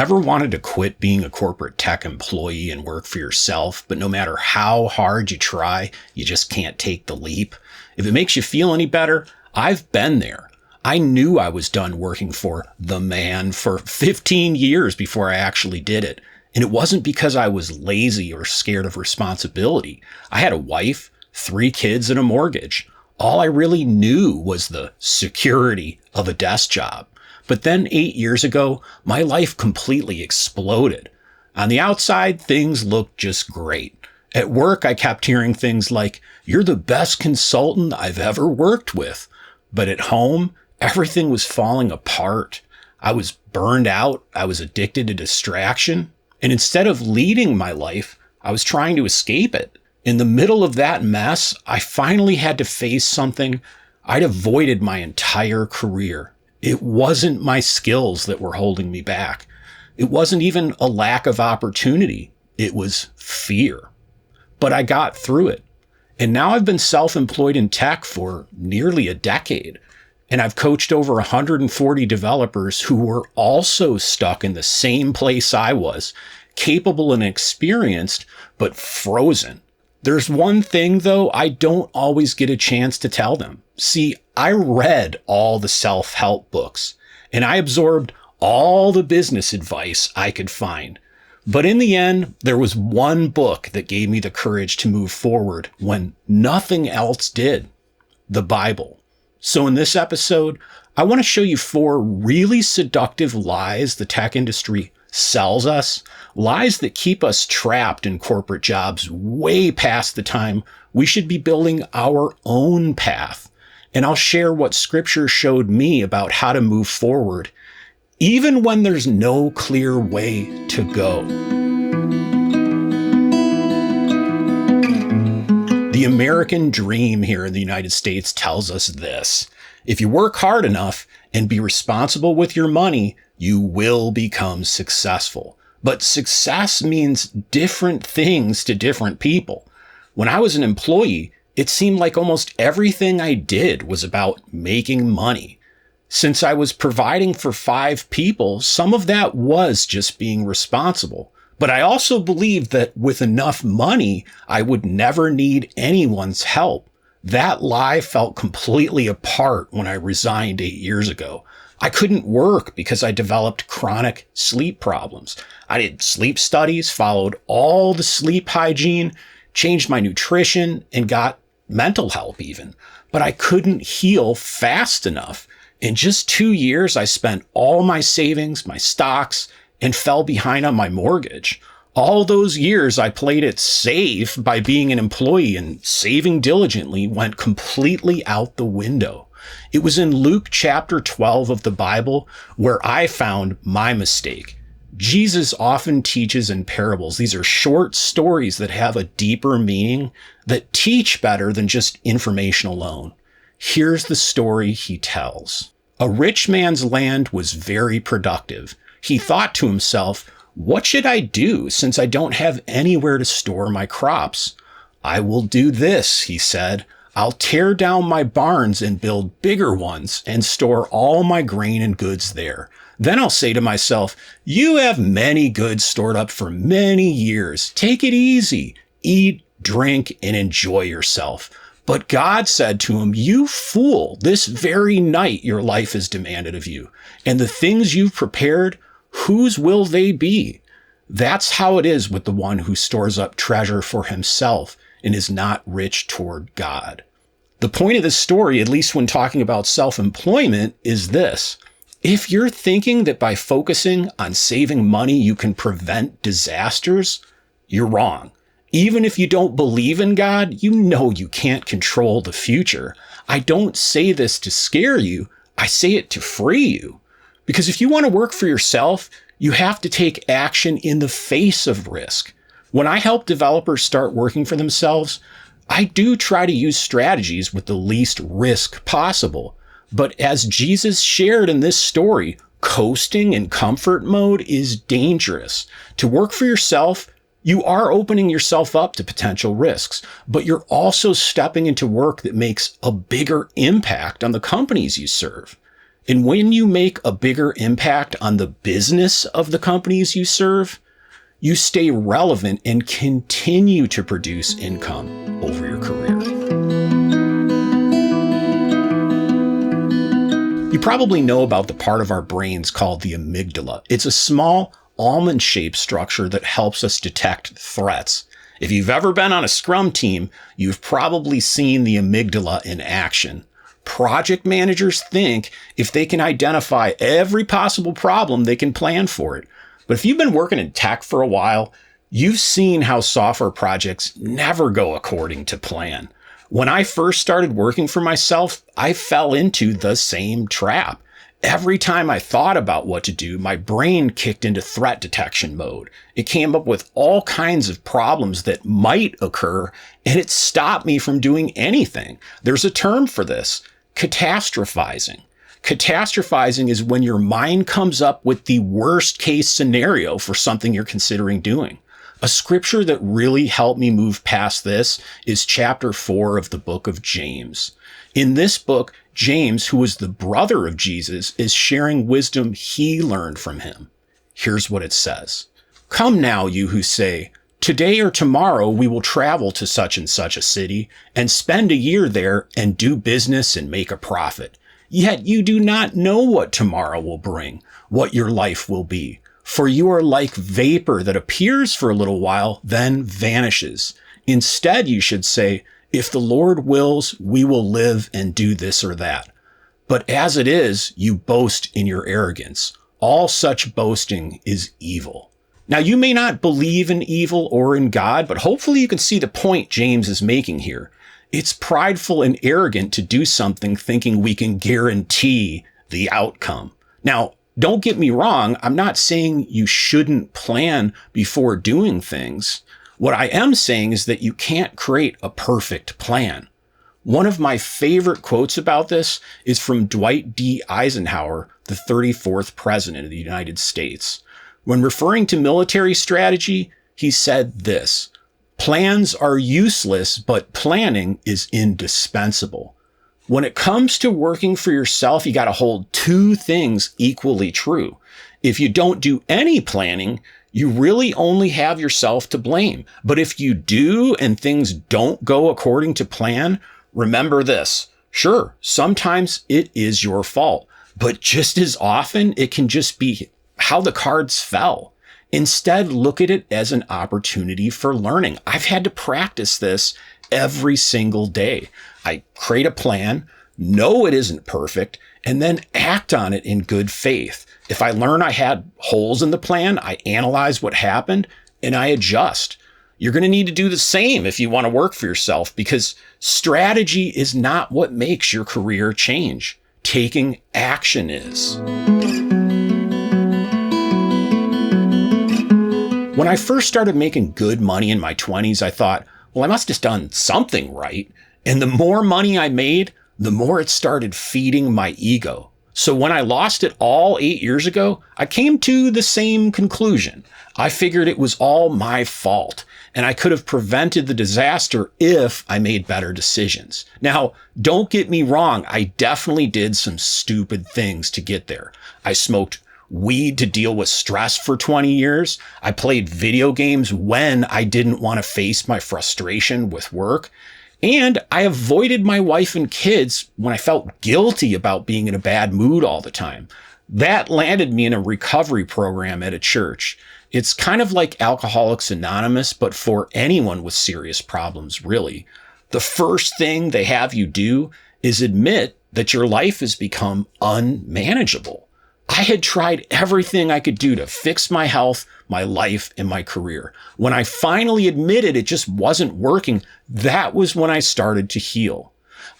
Ever wanted to quit being a corporate tech employee and work for yourself, but no matter how hard you try, you just can't take the leap? If it makes you feel any better, I've been there. I knew I was done working for the man for 15 years before I actually did it. And it wasn't because I was lazy or scared of responsibility. I had a wife, 3 kids, and a mortgage. All I really knew was the security of a desk job. But then 8 years ago, my life completely exploded. On the outside, things looked just great. At work, I kept hearing things like, "You're the best consultant I've ever worked with." But at home, everything was falling apart. I was burned out. I was addicted to distraction. And instead of leading my life, I was trying to escape it. In the middle of that mess, I finally had to face something I'd avoided my entire career. It wasn't my skills that were holding me back. It wasn't even a lack of opportunity. It was fear. But I got through it. And now I've been self-employed in tech for nearly a decade. And I've coached over 140 developers who were also stuck in the same place I was, capable and experienced, but frozen. There's one thing, though, I don't always get a chance to tell them. See, I read all the self-help books, and I absorbed all the business advice I could find. But in the end, there was one book that gave me the courage to move forward when nothing else did: the Bible. So in this episode, I want to show you 4 really seductive lies the tech industry sells us, lies that keep us trapped in corporate jobs way past the time we should be building our own path. And I'll share what scripture showed me about how to move forward, even when there's no clear way to go. The American dream here in the United States tells us this: if you work hard enough and be responsible with your money, you will become successful. But success means different things to different people. When I was an employee, it seemed like almost everything I did was about making money. Since I was providing for 5 people, some of that was just being responsible. But I also believed that with enough money, I would never need anyone's help. That lie fell completely apart when I resigned 8 years ago. I couldn't work because I developed chronic sleep problems. I did sleep studies, followed all the sleep hygiene, changed my nutrition, and got mental help even. But I couldn't heal fast enough. In just 2 years, I spent all my savings, my stocks, and fell behind on my mortgage. All those years I played it safe by being an employee and saving diligently went completely out the window. It was in Luke chapter 12 of the Bible where I found my mistake. Jesus often teaches in parables. These are short stories that have a deeper meaning, that teach better than just information alone. Here's the story he tells. A rich man's land was very productive. He thought to himself, "What should I do since I don't have anywhere to store my crops?" "I will do this," he said. "I'll tear down my barns and build bigger ones and store all my grain and goods there. Then I'll say to myself, you have many goods stored up for many years. Take it easy. Eat, drink, and enjoy yourself." But God said to him, "You fool, this very night your life is demanded of you. And the things you've prepared, whose will they be?" That's how it is with the one who stores up treasure for himself and is not rich toward God. The point of this story, at least when talking about self-employment, is this: if you're thinking that by focusing on saving money you can prevent disasters, you're wrong. Even if you don't believe in God, you know you can't control the future. I don't say this to scare you. I say it to free you. Because if you want to work for yourself, you have to take action in the face of risk. When I help developers start working for themselves, I do try to use strategies with the least risk possible. But as Jesus shared in this story, coasting in comfort mode is dangerous. To work for yourself, you are opening yourself up to potential risks, but you're also stepping into work that makes a bigger impact on the companies you serve. And when you make a bigger impact on the business of the companies you serve, you stay relevant and continue to produce income over your career. You probably know about the part of our brains called the amygdala. It's a small almond-shaped structure that helps us detect threats. If you've ever been on a Scrum team, you've probably seen the amygdala in action. Project managers think if they can identify every possible problem, they can plan for it. But if you've been working in tech for a while, you've seen how software projects never go according to plan. When I first started working for myself, I fell into the same trap. Every time I thought about what to do, my brain kicked into threat detection mode. It came up with all kinds of problems that might occur, and it stopped me from doing anything. There's a term for this: catastrophizing. Catastrophizing is when your mind comes up with the worst case scenario for something you're considering doing. A scripture that really helped me move past this is chapter 4 of the book of James. In this book, James, who was the brother of Jesus, is sharing wisdom he learned from him. Here's what it says. "Come now, you who say, 'Today or tomorrow we will travel to such and such a city and spend a year there and do business and make a profit. Yet you do not know what tomorrow will bring, what your life will be. For you are like vapor that appears for a little while, then vanishes. Instead, you should say, if the Lord wills, we will live and do this or that. But as it is, you boast in your arrogance. All such boasting is evil." Now, you may not believe in evil or in God, but hopefully you can see the point James is making here. It's prideful and arrogant to do something thinking we can guarantee the outcome. Now, don't get me wrong. I'm not saying you shouldn't plan before doing things. What I am saying is that you can't create a perfect plan. One of my favorite quotes about this is from Dwight D. Eisenhower, the 34th president of the United States. When referring to military strategy, he said this: "Plans are useless, but planning is indispensable." When it comes to working for yourself, you got to hold two things equally true. If you don't do any planning, you really only have yourself to blame. But if you do and things don't go according to plan, remember this. Sure, sometimes it is your fault, but just as often it can just be how the cards fell. Instead, look at it as an opportunity for learning. I've had to practice this every single day. I create a plan, know it isn't perfect, and then act on it in good faith. If I learn I had holes in the plan, I analyze what happened and I adjust. You're going to need to do the same if you want to work for yourself, because strategy is not what makes your career change. Taking action is. When I first started making good money in my 20s, I thought, well, I must have done something right. And the more money I made, the more it started feeding my ego. So when I lost it all 8 years ago, I came to the same conclusion. I figured it was all my fault, and I could have prevented the disaster if I made better decisions. Now, don't get me wrong. I definitely did some stupid things to get there. I smoked weed to deal with stress for 20 years. I played video games when I didn't want to face my frustration with work. And I avoided my wife and kids when I felt guilty about being in a bad mood all the time. That landed me in a recovery program at a church. It's kind of like Alcoholics Anonymous, but for anyone with serious problems, really. The first thing they have you do is admit that your life has become unmanageable. I had tried everything I could do to fix my health, my life, and my career. When I finally admitted it just wasn't working, that was when I started to heal.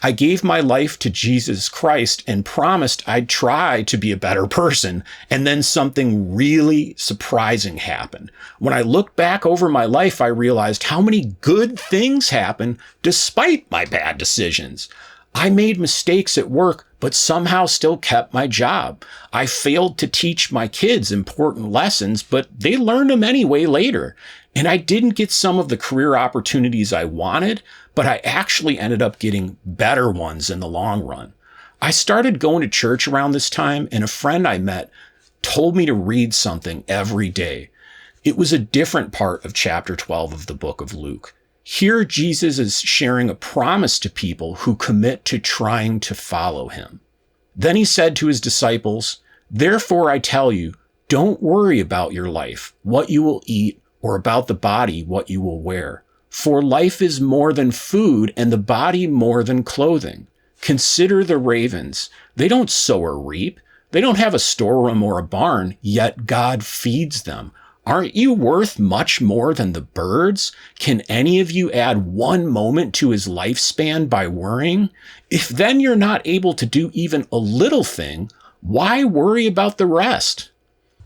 I gave my life to Jesus Christ and promised I'd try to be a better person. And then something really surprising happened. When I looked back over my life, I realized how many good things happened despite my bad decisions. I made mistakes at work, but somehow still kept my job. I failed to teach my kids important lessons, but they learned them anyway later. And I didn't get some of the career opportunities I wanted, but I actually ended up getting better ones in the long run. I started going to church around this time, and a friend I met told me to read something every day. It was a different part of chapter 12 of the book of Luke. Here, Jesus is sharing a promise to people who commit to trying to follow him. Then he said to his disciples, "Therefore I tell you, don't worry about your life, what you will eat, or about the body, what you will wear. For life is more than food, and the body more than clothing. Consider the ravens. They don't sow or reap. They don't have a storeroom or a barn, yet God feeds them. Aren't you worth much more than the birds? Can any of you add 1 moment to his lifespan by worrying? If then you're not able to do even a little thing, why worry about the rest?"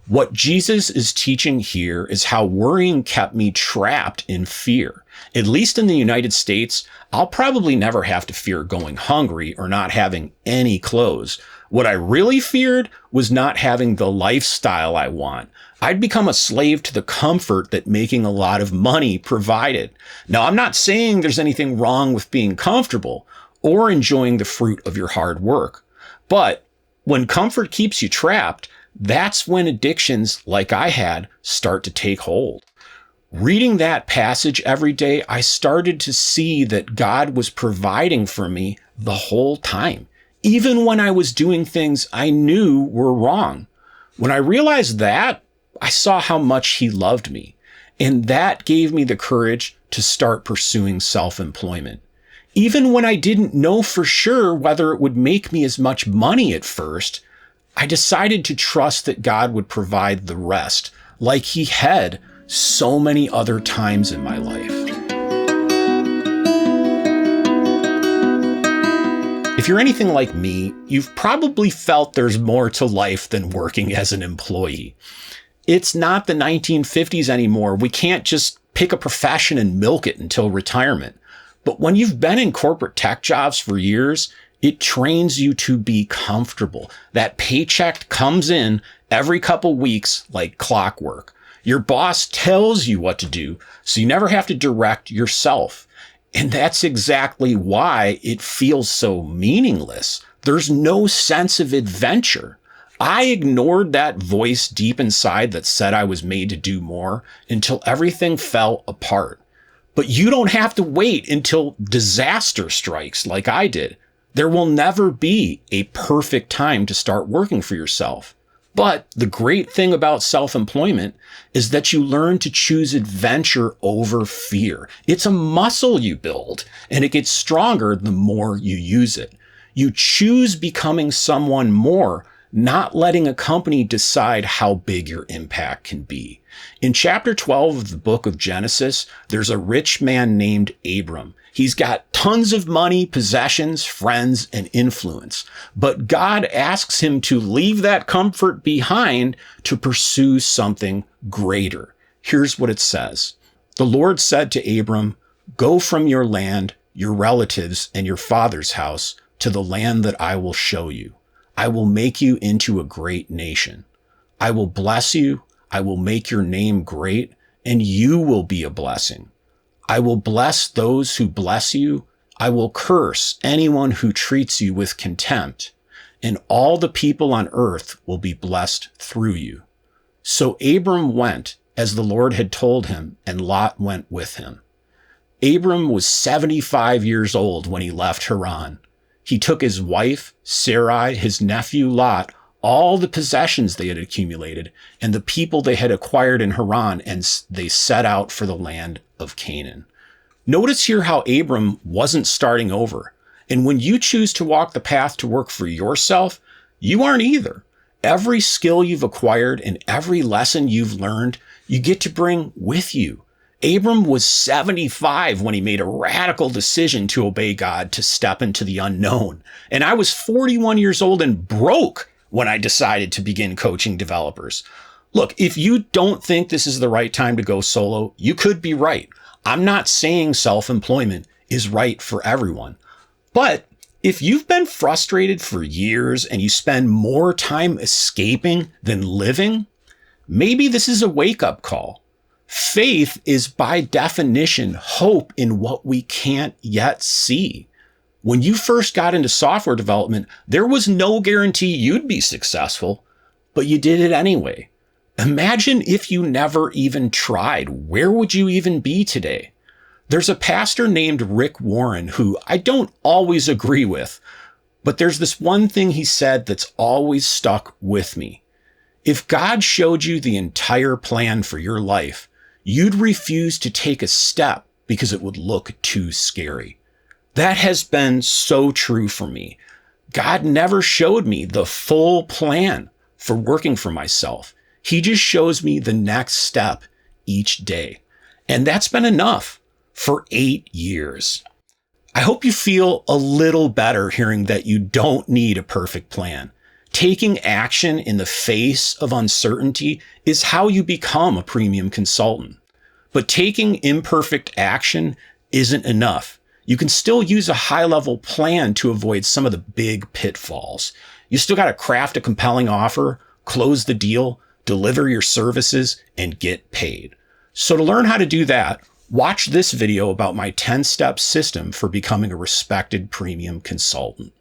What Jesus is teaching here is how worrying kept me trapped in fear. At least in the United States, I'll probably never have to fear going hungry or not having any clothes. What I really feared was not having the lifestyle I want. I'd become a slave to the comfort that making a lot of money provided. Now, I'm not saying there's anything wrong with being comfortable or enjoying the fruit of your hard work. But when comfort keeps you trapped, that's when addictions like I had start to take hold. Reading that passage every day, I started to see that God was providing for me the whole time, even when I was doing things I knew were wrong. When I realized that, I saw how much he loved me, and that gave me the courage to start pursuing self-employment. Even when I didn't know for sure whether it would make me as much money at first, I decided to trust that God would provide the rest, like he had so many other times in my life. If you're anything like me, you've probably felt there's more to life than working as an employee. It's not the 1950s anymore. We can't just pick a profession and milk it until retirement. But when you've been in corporate tech jobs for years, it trains you to be comfortable. That paycheck comes in every couple weeks like clockwork. Your boss tells you what to do, so you never have to direct yourself. And that's exactly why it feels so meaningless. There's no sense of adventure. I ignored that voice deep inside that said I was made to do more until everything fell apart. But you don't have to wait until disaster strikes like I did. There will never be a perfect time to start working for yourself. But the great thing about self-employment is that you learn to choose adventure over fear. It's a muscle you build, and it gets stronger the more you use it. You choose becoming someone more, not letting a company decide how big your impact can be. In chapter 12 of the book of Genesis, there's a rich man named Abram. He's got tons of money, possessions, friends, and influence. But God asks him to leave that comfort behind to pursue something greater. Here's what it says. The Lord said to Abram, "Go from your land, your relatives, and your father's house to the land that I will show you. I will make you into a great nation. I will bless you. I will make your name great, and you will be a blessing. I will bless those who bless you. I will curse anyone who treats you with contempt, and all the people on earth will be blessed through you." So Abram went as the Lord had told him, and Lot went with him. Abram was 75 years old when he left Haran. He took his wife, Sarai, his nephew Lot, all the possessions they had accumulated, and the people they had acquired in Haran, and they set out for the land of Canaan. Notice here how Abram wasn't starting over. And when you choose to walk the path to work for yourself, you aren't either. Every skill you've acquired and every lesson you've learned, you get to bring with you. Abram was 75 when he made a radical decision to obey God, to step into the unknown. And I was 41 years old and broke when I decided to begin coaching developers. Look, if you don't think this is the right time to go solo, you could be right. I'm not saying self-employment is right for everyone. But if you've been frustrated for years and you spend more time escaping than living, maybe this is a wake-up call. Faith is by definition hope in what we can't yet see. When you first got into software development, there was no guarantee you'd be successful, but you did it anyway. Imagine if you never even tried. Where would you even be today? There's a pastor named Rick Warren who I don't always agree with, but there's this one thing he said that's always stuck with me. If God showed you the entire plan for your life, you'd refuse to take a step because it would look too scary. That has been so true for me. God never showed me the full plan for working for myself. He just shows me the next step each day. And that's been enough for 8 years. I hope you feel a little better hearing that you don't need a perfect plan. Taking action in the face of uncertainty is how you become a premium consultant. But taking imperfect action isn't enough. You can still use a high-level plan to avoid some of the big pitfalls. You still got to craft a compelling offer, close the deal, deliver your services, and get paid. So to learn how to do that, watch this video about my 10-step system for becoming a respected premium consultant.